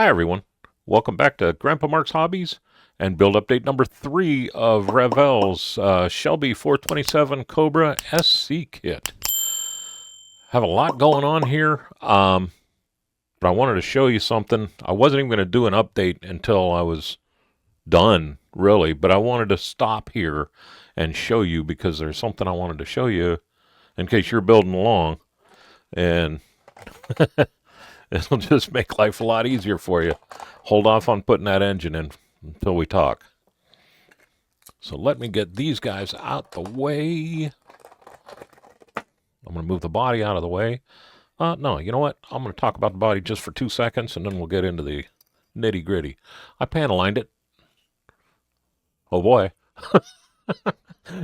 Hi everyone, welcome back to Grandpa Mark's Hobbies and build update number 3 of Revell's Shelby 427 Cobra SC kit. Have a lot going on here, but I wanted to show you something. I wasn't even going to do an update until I was done, really, but I wanted to stop here and show you because there's something I wanted to show you in case you're building along, and it'll just make life a lot easier for you. Hold off on putting that engine in until we talk. So let me get these guys out the way. I'm going to move the body out of the way. No, you know what? I'm going to talk about the body just for 2 seconds, and then we'll get into the nitty-gritty. I panel-lined it. Oh, boy.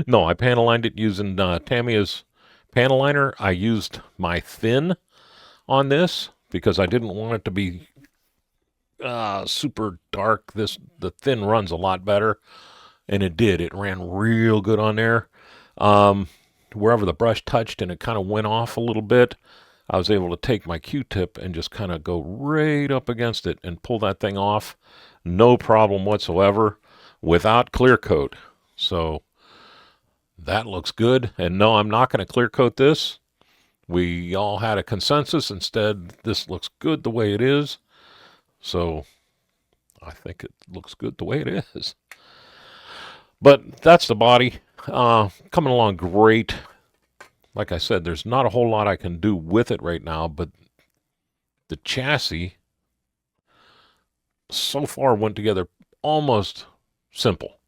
No, I panel-lined it using Tamiya's panel liner. I used my thin on this because I didn't want it to be super dark. The thin runs a lot better, and it did. It ran real good on there. Wherever the brush touched and it kind of went off a little bit, I was able to take my Q-tip and just kind of go right up against it and pull that thing off. No problem whatsoever without clear coat. So that looks good. And no, I'm not going to clear coat this. We all had a consensus. Instead, this looks good the way it is. So I think it looks good the way it is. But that's the body. Coming along great. Like I said, there's not a whole lot I can do with it right now, but the chassis so far went together almost simple.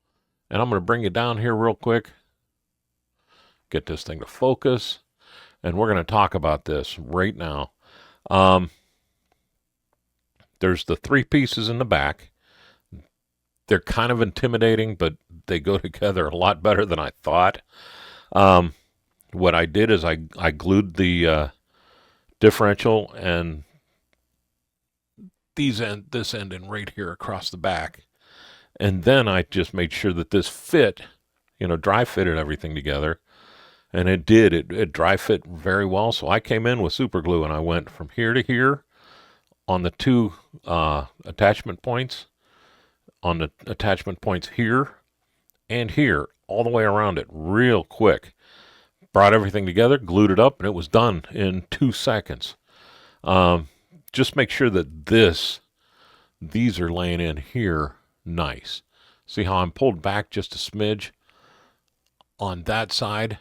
And I'm going to bring you down here real quick. Get this thing to focus. And we're going to talk about this right now. There's the 3 pieces in the back. They're kind of intimidating, but they go together a lot better than I thought. What I did is I glued the differential and this end and right here across the back. And then I just made sure that this fit, dry fitted everything together. And it did. It dry fit very well. So I came in with super glue and I went from here to here on the 2 attachment points, on the attachment points here and here, all the way around it real quick. Brought everything together, glued it up, and it was done in 2 seconds. Just make sure that these are laying in here nice. See how I'm pulled back just a smidge on that side,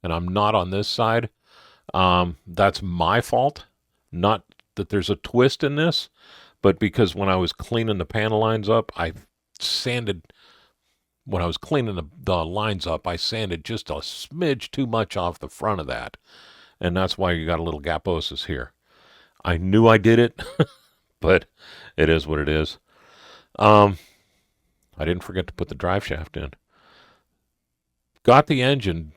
and I'm not on this side? That's my fault. Not that there's a twist in this, but because when I was cleaning the panel lines up, when I was cleaning the lines up, I sanded just a smidge too much off the front of that. And that's why you got a little gaposis here. I knew I did it, but it is what it is. I didn't forget to put the drive shaft in. Got the engine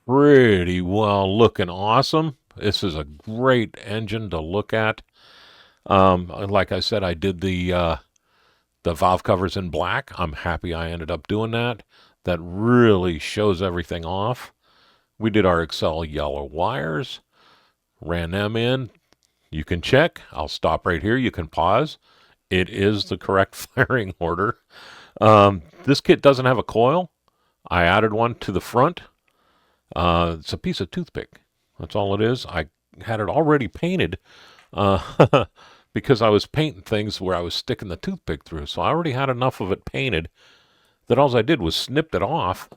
pretty well looking awesome. This is a great engine to look at. Like I said, I did the valve covers in black. I'm happy I ended up doing that. That really shows everything off. We did our Excel yellow wires, ran them in. You can check. I'll stop right here. You can pause. It is the correct firing order. This kit doesn't have a coil. I added one to the front. It's a piece of toothpick. That's all it is. I had it already painted because I was painting things where I was sticking the toothpick through. So I already had enough of it painted that all I did was snipped it off.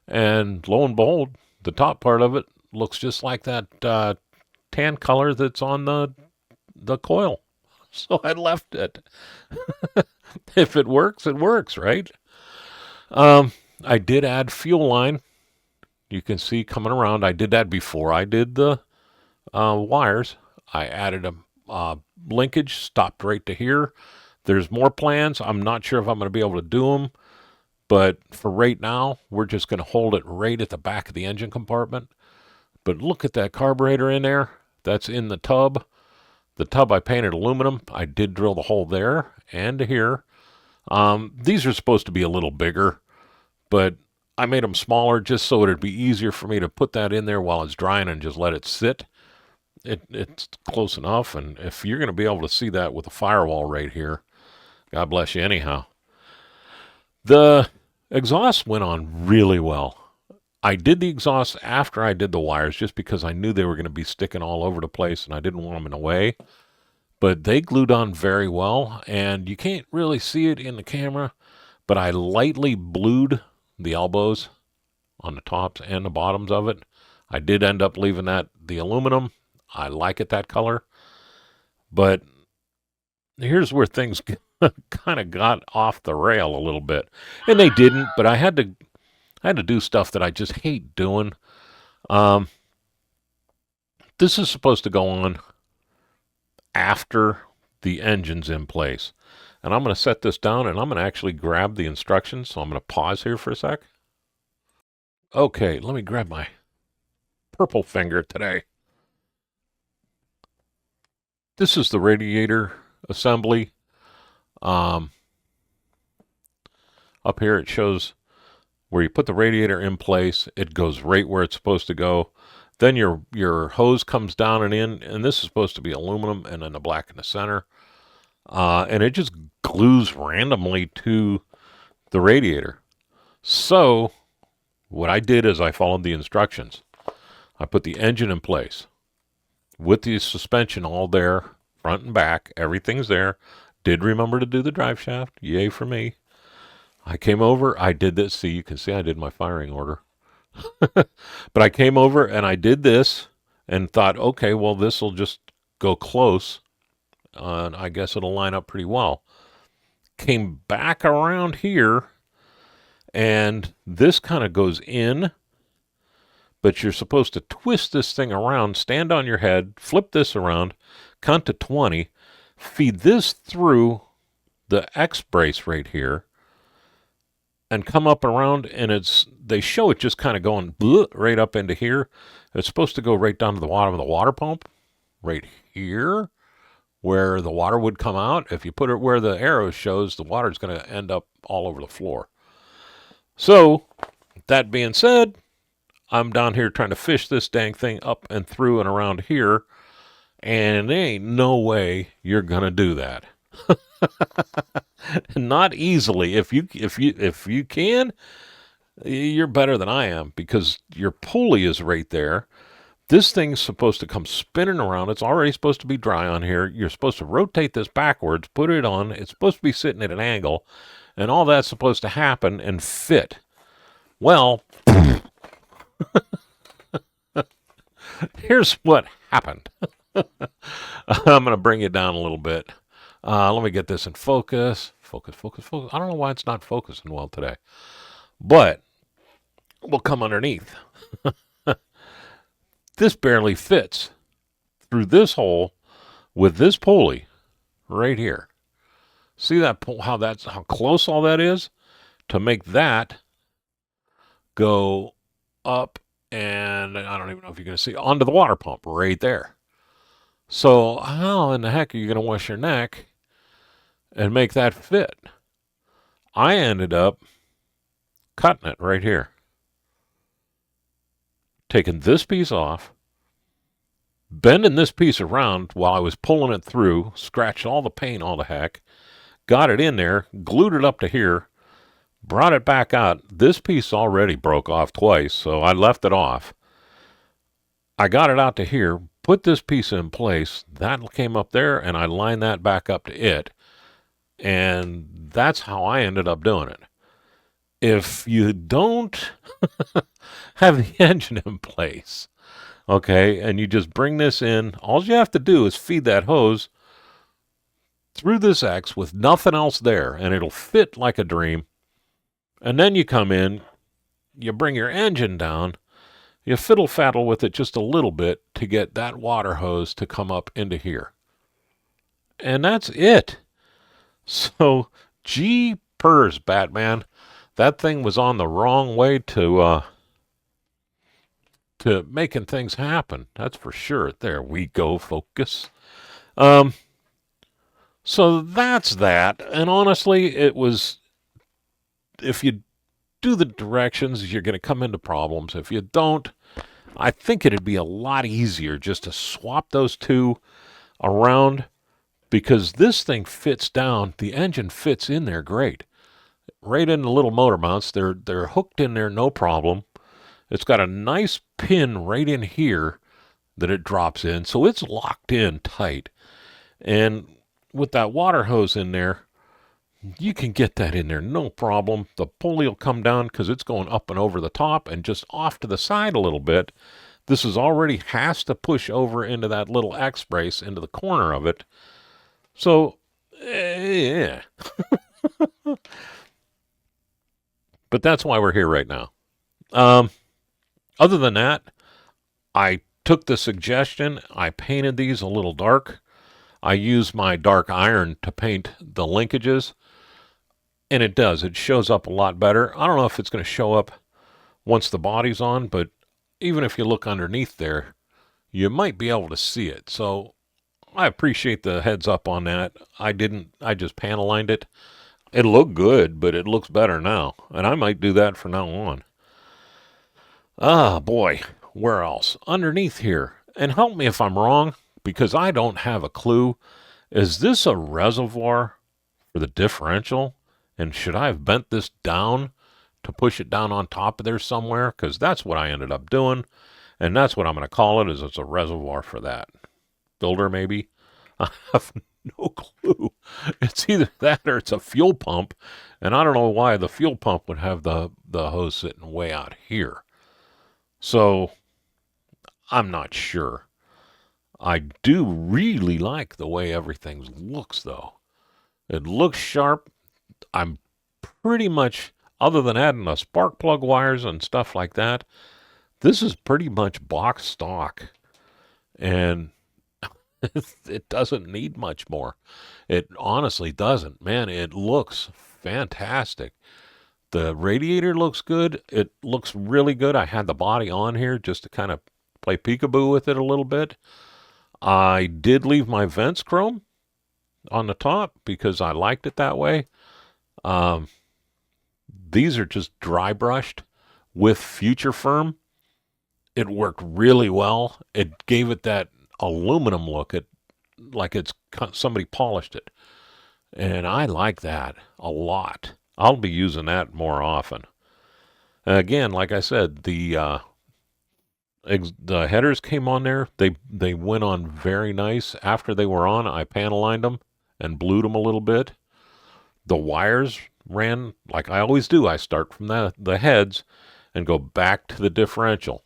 And lo and behold, the top part of it looks just like that tan color that's on the coil. So I left it. If it works, it works, right? I did add fuel line. You can see coming around. I did that before I did the wires. I added a linkage, stopped right to here. There's more plans. I'm not sure if I'm going to be able to do them, but for right now, we're just going to hold it right at the back of the engine compartment. But look at that carburetor in there. That's in the tub. The tub I painted aluminum. I did drill the hole there and here. These are supposed to be a little bigger, but I made them smaller just so it'd be easier for me to put that in there while it's drying and just let it sit. it's close enough. And if you're going to be able to see that with a firewall right here, God bless you anyhow. The exhaust went on really well. I did the exhaust after I did the wires just because I knew they were going to be sticking all over the place and I didn't want them in the way. But they glued on very well, and you can't really see it in the camera, but I lightly blued the elbows on the tops and the bottoms of it. I did end up leaving that the aluminum. I like it that color. But here's where things kind of got off the rail a little bit. And they didn't, but I had to do stuff that I just hate doing. This is supposed to go on after the engine's in place. And I'm going to set this down and I'm going to actually grab the instructions. So I'm going to pause here for a sec. Okay, let me grab my purple finger today. This is the radiator assembly. Up here it shows where you put the radiator in place. It goes right where it's supposed to go. Then your hose comes down and in, and this is supposed to be aluminum and then the black in the center. And it just glues randomly to the radiator. So what I did is I followed the instructions. I put the engine in place with the suspension all there, front and back, everything's there. Did remember to do the drive shaft. Yay for me. I came over, I did this. See, you can see I did my firing order. But I came over and I did this and thought, okay, well, this will just go close. And I guess it'll line up pretty well. Came back around here, and this kind of goes in, but you're supposed to twist this thing around, stand on your head, flip this around, count to 20, feed this through the X brace right here, and come up around, and they show it just kind of going right up into here. It's supposed to go right down to the bottom of the water pump, right here, where the water would come out. If you put it where the arrow shows, the water's going to end up all over the floor. So, that being said, I'm down here trying to fish this dang thing up and through and around here, and there ain't no way you're going to do that. Not easily. If you can, you're better than I am, because your pulley is right there. This thing's supposed to come spinning around. It's already supposed to be dry on here. You're supposed to rotate this backwards, put it on. It's supposed to be sitting at an angle, and all that's supposed to happen and fit. Well, here's what happened. I'm going to bring it down a little bit. Let me get this in focus. Focus. I don't know why it's not focusing well today. But we'll come underneath. This barely fits through this hole with this pulley right here. See that how close all that is to make that go up, and I don't even know if you're going to see, onto the water pump right there. So how in the heck are you going to wash your neck and make that fit? I ended up cutting it right here. Taking this piece off, bending this piece around while I was pulling it through, scratched all the paint, all the heck, got it in there, glued it up to here, brought it back out. This piece already broke off twice, so I left it off. I got it out to here, put this piece in place, that came up there, and I lined that back up to it. And that's how I ended up doing it. If you don't have the engine in place, okay, and you just bring this in, all you have to do is feed that hose through this X with nothing else there, and it'll fit like a dream. And then you come in, you bring your engine down, you fiddle-faddle with it just a little bit to get that water hose to come up into here. And that's it. So, gee-pers, Batman. That thing was on the wrong way to making things happen. That's for sure. There we go, focus. So that's that. And honestly, it was, if you do the directions, you're going to come into problems. If you don't, I think it'd be a lot easier just to swap those two around because this thing fits down. The engine fits in there great. Right in the little motor mounts. They're hooked in there, no problem. It's got a nice pin right in here that it drops in, so it's locked in tight. And with that water hose in there, you can get that in there, no problem. The pulley will come down because it's going up and over the top and just off to the side a little bit. This is already has to push over into that little X brace into the corner of it. So, yeah. But that's why we're here right now. Other than that, I took the suggestion. I painted these a little dark. I used my dark iron to paint the linkages. And it does. It shows up a lot better. I don't know if it's going to show up once the body's on, but even if you look underneath there, you might be able to see it. So I appreciate the heads up on that. I just panel lined it. It looked good, but it looks better now. And I might do that from now on. Ah, boy. Where else? Underneath here. And help me if I'm wrong, because I don't have a clue. Is this a reservoir for the differential? And should I have bent this down to push it down on top of there somewhere? Because that's what I ended up doing. And that's what I'm going to call it, is it's a reservoir for that. Filter, maybe? I have no clue. It's either that or it's a fuel pump. And I don't know why the fuel pump would have the hose sitting way out here. So, I'm not sure. I do really like the way everything looks, though. It looks sharp. I'm pretty much, other than adding the spark plug wires and stuff like that, this is pretty much box stock. And it doesn't need much more. It honestly doesn't. Man, it looks fantastic. The radiator looks good. It looks really good. I had the body on here just to kind of play peekaboo with it a little bit. I did leave my vents chrome on the top because I liked it that way. These are just dry brushed with Future Firm. It worked really well. It gave it that aluminum look, like it's somebody polished it. And I like that a lot. I'll be using that more often. Again, like I said, the headers came on there. They went on very nice. After they were on, I panel lined them and blued them a little bit. The wires ran like I always do. I start from the heads and go back to the differential.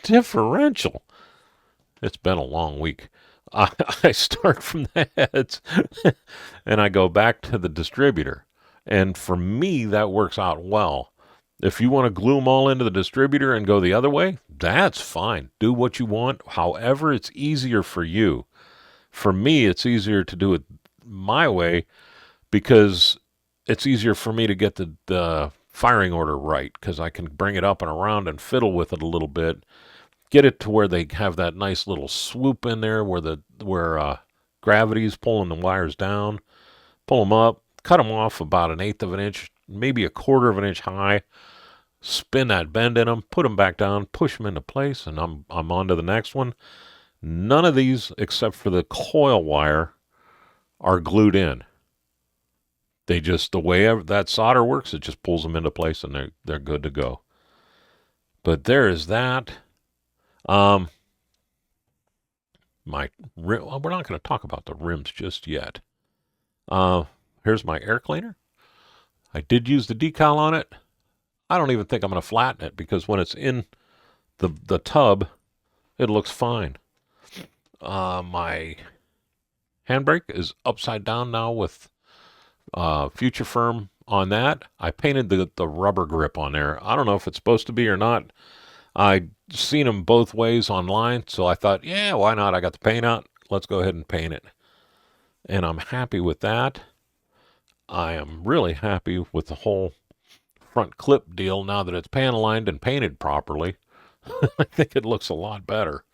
Differential. It's been a long week. I start from the heads and I go back to the distributor. And for me, that works out well. If you want to glue them all into the distributor and go the other way, that's fine. Do what you want. However, it's easier for you. For me, it's easier to do it my way because it's easier for me to get the firing order right because I can bring it up and around and fiddle with it a little bit. Get it to where they have that nice little swoop in there where gravity's pulling the wires down. Pull them up, cut them off about 1/8 of an inch, maybe 1/4 of an inch high. Spin that bend in them, put them back down, push them into place, and I'm on to the next one. None of these, except for the coil wire, are glued in. They just, the way that solder works, it just pulls them into place and they're good to go. But there is that. We're not going to talk about the rims just yet. Here's my air cleaner. I did use the decal on it. I don't even think I'm going to flatten it because when it's in the tub, it looks fine. My handbrake is upside down now with Future Firm on that. I painted the rubber grip on there. I don't know if it's supposed to be or not. I'd seen them both ways online, so I thought, yeah, why not? I got the paint out. Let's go ahead and paint it. And I'm happy with that. I am really happy with the whole front clip deal now that it's panel lined and painted properly. I think it looks a lot better.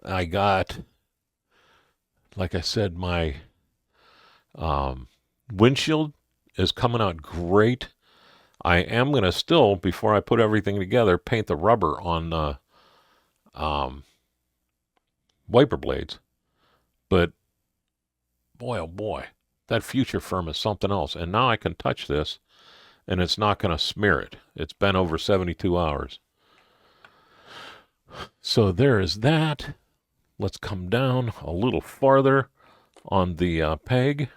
I got, like I said, my windshield is coming out great. I am going to still, before I put everything together, paint the rubber on the wiper blades. But boy, oh boy, that future firm is something else. And now I can touch this, and it's not going to smear it. It's been over 72 hours. So there is that. Let's come down a little farther on the peg.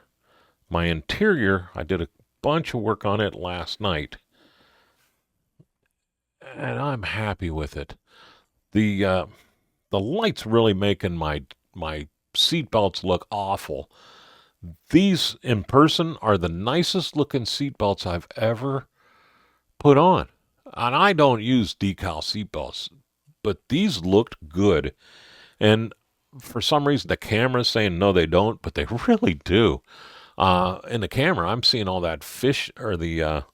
My interior, I did a bunch of work on it last night, and I'm happy with it. The light's really making my seat belts look awful. These in person are the nicest looking seat belts I've ever put on. And I don't use decal seat belts, but these looked good. And for some reason, the camera's saying no, they don't, but they really do. In the camera, I'm seeing all that fish or the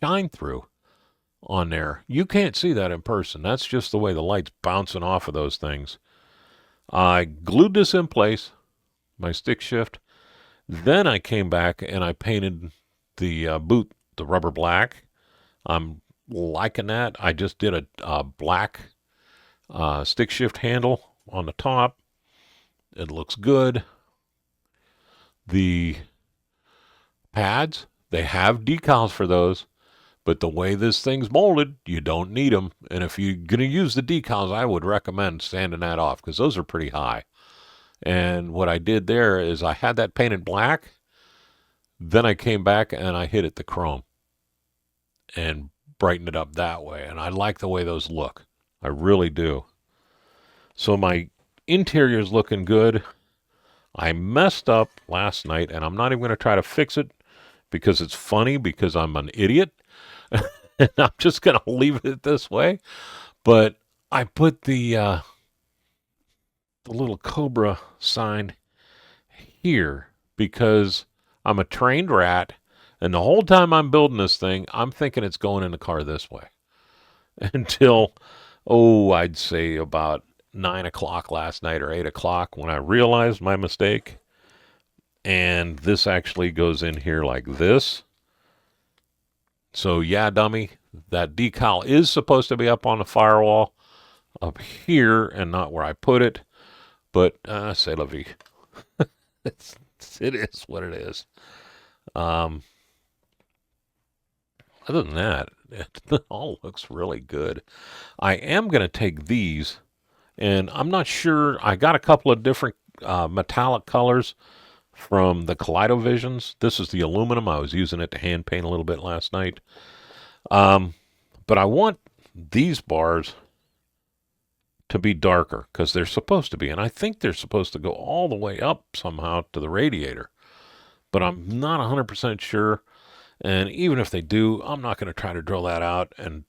shine through on there. You can't see that in person. That's just the way the light's bouncing off of those things. I glued this in place, my stick shift. Then I came back and I painted the boot, the rubber black. I'm liking that. I just did a black stick shift handle on the top. It looks good. The pads, they have decals for those, but the way this thing's molded, you don't need them. And if you're going to use the decals, I would recommend sanding that off because those are pretty high. And what I did there is I had that painted black. Then I came back and I hit it the chrome and brightened it up that way. And I like the way those look. I really do. So my interior is looking good. I messed up last night, and I'm not even going to try to fix it because it's funny because I'm an idiot. And I'm just going to leave it this way. But I put the little Cobra sign here because I'm a trained rat, and the whole time I'm building this thing, I'm thinking it's going in the car this way. Until, I'd say about 9 o'clock last night or 8 o'clock when I realized my mistake. And this actually goes in here like this. So yeah, dummy, that decal is supposed to be up on the firewall up here and not where I put it. But c'est la vie. It is what it is. Other than that, it all looks really good. I am going to take these, and I'm not sure. I got a couple of different metallic colors from the Kaleidovisions. This is the aluminum. I was using it to hand paint a little bit last night. But I want these bars to be darker because they're supposed to be. And I think they're supposed to go all the way up somehow to the radiator. But I'm not 100% sure. And even if they do, I'm not going to try to drill that out and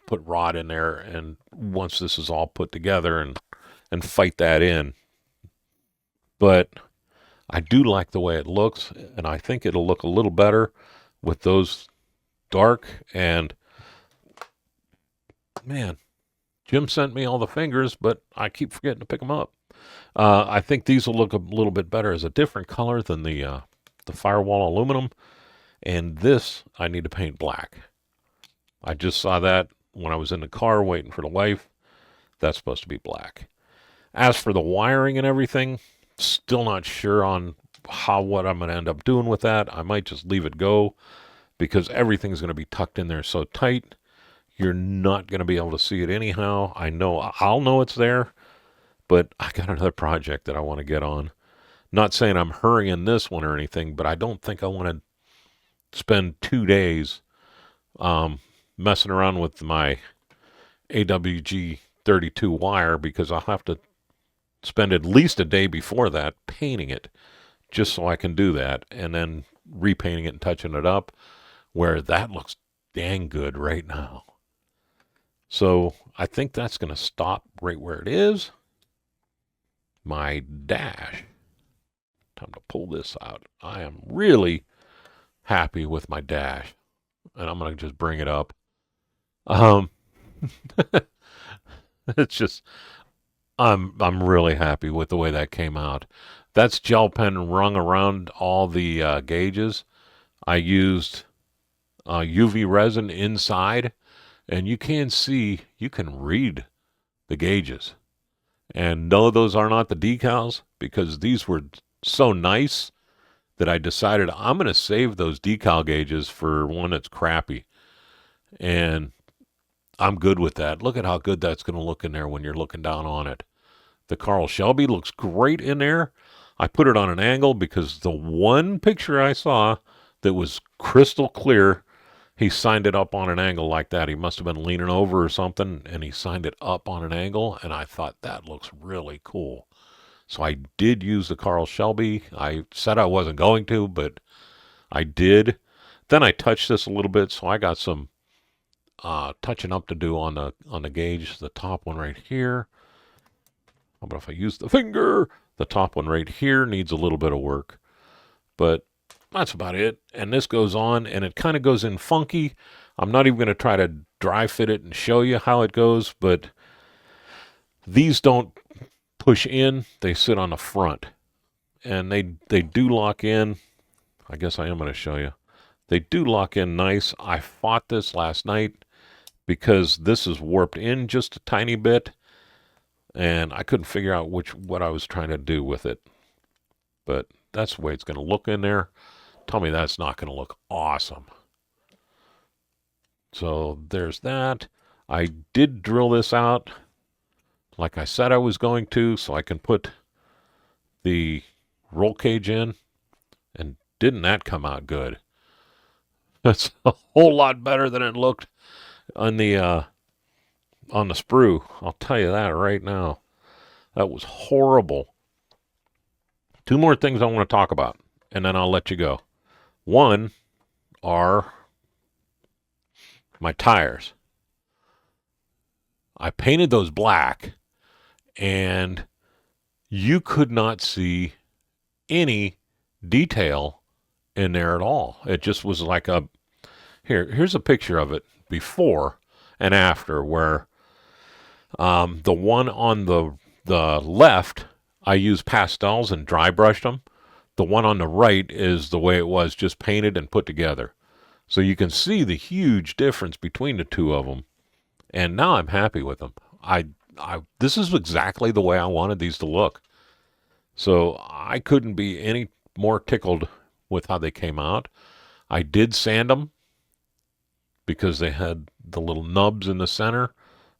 put rod in there. And once this is all put together and fight that in. But I do like the way it looks. And I think it'll look a little better with those dark. And man, Jim sent me all the fingers, but I keep forgetting to pick them up. I think these will look a little bit better as a different color than the firewall aluminum. And this, I need to paint black. I just saw that when I was in the car waiting for the wife. That's supposed to be black. As for the wiring and everything, still not sure on what I'm going to end up doing with that. I might just leave it go because everything's going to be tucked in there so tight. You're not going to be able to see it anyhow. I'll know it's there, but I got another project that I want to get on. Not saying I'm hurrying this one or anything, but I don't think I want to spend 2 days messing around with my AWG 32 wire because I'll have to spend at least a day before that painting it just so I can do that and then repainting it and touching it up where that looks dang good right now. So I think that's going to stop right where it is. My dash. Time to pull this out. I am really happy with my dash. And I'm going to just bring it up. It's just, I'm really happy with the way that came out. That's gel pen rung around all the gauges. I used UV resin inside, and you can read the gauges. And no, those are not the decals because these were so nice that I decided I'm going to save those decal gauges for one that's crappy. And I'm good with that. Look at how good that's going to look in there when you're looking down on it. The Carl Shelby looks great in there. I put it on an angle because the one picture I saw that was crystal clear, he signed it up on an angle like that. He must have been leaning over or something, and he signed it up on an angle, and I thought that looks really cool. So I did use the Carl Shelby. I said I wasn't going to, but I did. Then I touched this a little bit, so I got some touching up to do on the gauge. The top one right here. How about if I use the finger? The top one right here needs a little bit of work, but that's about it. And this goes on, and it kind of goes in funky. I'm not even going to try to dry fit it and show you how it goes, but these don't push in. They sit on the front, and they do lock in. I guess I am going to show you. They do lock in nice. I fought this last night because this is warped in just a tiny bit, and I couldn't figure out what I was trying to do with it. But that's the way it's going to look in there. Tell me that's not going to look awesome. So there's that. I did drill this out like I said I was going to, so I can put the roll cage in. And didn't that come out good? That's a whole lot better than it looked on the sprue. I'll tell you that right now. That was horrible. Two more things I want to talk about, and then I'll let you go. One are my tires. I painted those black, and you could not see any detail in there at all. It just was like here's a picture of it before and after, where the one on the left, I used pastels and dry brushed them. The one on the right is the way it was, just painted and put together. So you can see the huge difference between the two of them. And now I'm happy with them. This is exactly the way I wanted these to look. So I couldn't be any more tickled with how they came out. I did sand them because they had the little nubs in the center,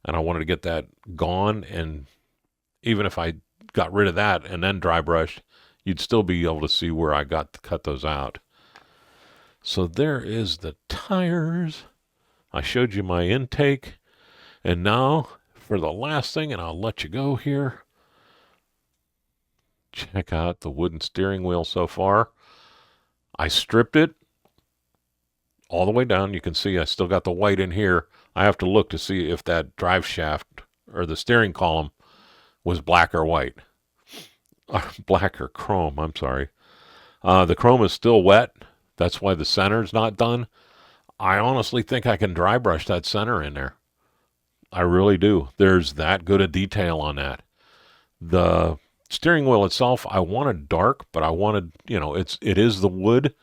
and I wanted to get that gone. And even if I got rid of that and then dry brushed, you'd still be able to see where I got to cut those out. So there is the tires. I showed you my intake. And now for the last thing, and I'll let you go here. Check out the wooden steering wheel so far. I stripped it all the way down. You can see I still got the white in here. I have to look to see if that drive shaft or the steering column was black or white. Black or chrome, I'm sorry. The chrome is still wet. That's why the center's not done. I honestly think I can dry brush that center in there. I really do. There's that good a detail on that. The steering wheel itself, I wanted dark, but I wanted, it is the wood.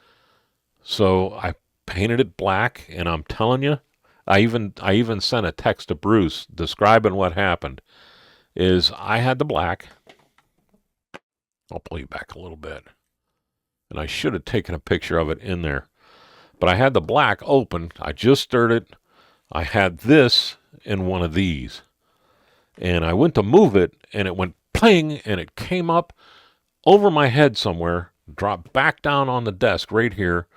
So I painted it black, and I'm telling you, I even sent a text to Bruce describing what happened. Is I had the black. I'll pull you back a little bit. And I should have taken a picture of it in there. But I had the black open. I just stirred it. I had this in one of these. And I went to move it, and it went pling, and it came up over my head somewhere, dropped back down on the desk right here,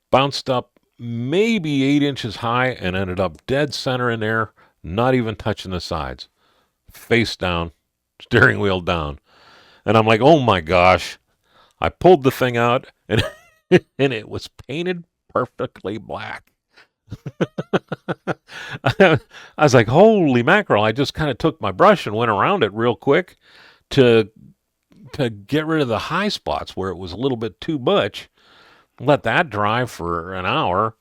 bounced up maybe 8 inches high, and ended up dead center in there, not even touching the sides. Face down, steering wheel down. And I'm like, oh my gosh. I pulled the thing out, and and it was painted perfectly black. I was like, holy mackerel. I just kind of took my brush and went around it real quick to get rid of the high spots where it was a little bit too much. Let that dry for an hour.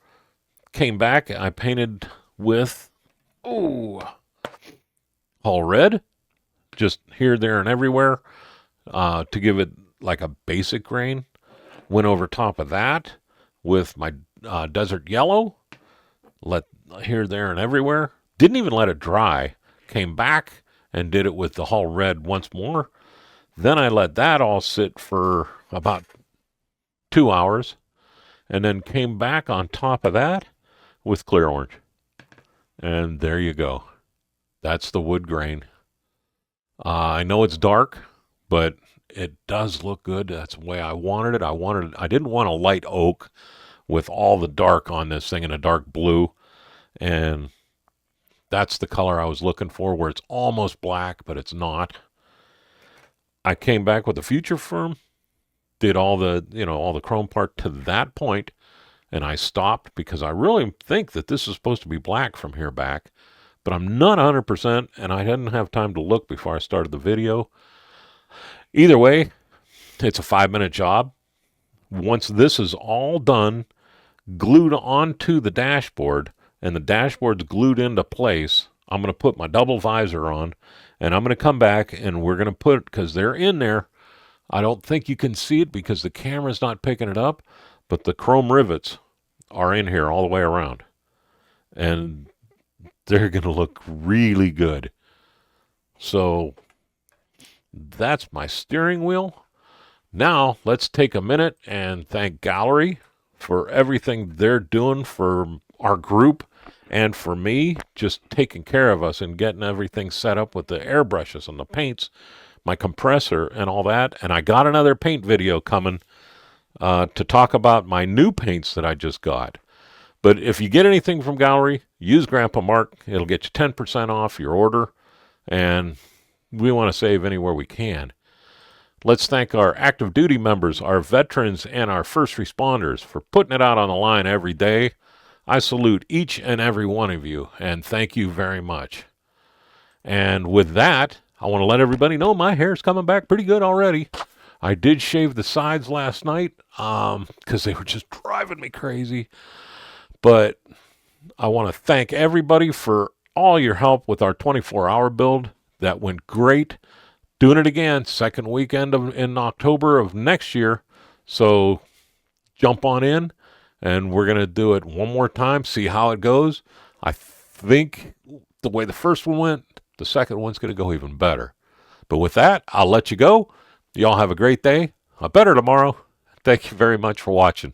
Came back, I painted with all red, just here, there, and everywhere, to give it like a basic grain. Went over top of that with my desert yellow. Let here, there, and everywhere. Didn't even let it dry. Came back and did it with the Hull Red once more. Then I let that all sit for about 2 hours, and then came back on top of that with clear orange. And there you go. That's the wood grain. I know it's dark, but it does look good. That's the way I wanted it. I didn't want a light oak with all the dark on this thing in a dark blue. And that's the color I was looking for, where it's almost black, but it's not. I came back with the Future Firm, did all the chrome part to that point, and I stopped because I really think that this is supposed to be black from here back, but I'm not 100%, and I didn't have time to look before I started the video. Either way, it's a 5-minute job. Once this is all done, glued onto the dashboard, and the dashboard's glued into place, I'm going to put my double visor on, and I'm going to come back, and we're going to put, because they're in there, I don't think you can see it because the camera's not picking it up, but the chrome rivets are in here all the way around. And they're going to look really good. So that's my steering wheel. Now let's take a minute and thank Gallery for everything they're doing for our group and for me, just taking care of us and getting everything set up with the airbrushes and the paints, my compressor and all that. And I got another paint video coming to talk about my new paints that I just got. But if you get anything from Gallery, use Grandpa Mark. It'll get you 10% off your order. And we want to save anywhere we can. Let's thank our active duty members, our veterans, and our first responders for putting it out on the line every day. I salute each and every one of you, and thank you very much. And with that, I want to let everybody know my hair's coming back pretty good already. I did shave the sides last night because they were just driving me crazy. But I want to thank everybody for all your help with our 24-hour build. That went great. Doing it again, second weekend in October of next year. So jump on in, and we're going to do it one more time, see how it goes. I think the way the first one went, the second one's going to go even better. But with that, I'll let you go. Y'all have a great day, a better tomorrow. Thank you very much for watching.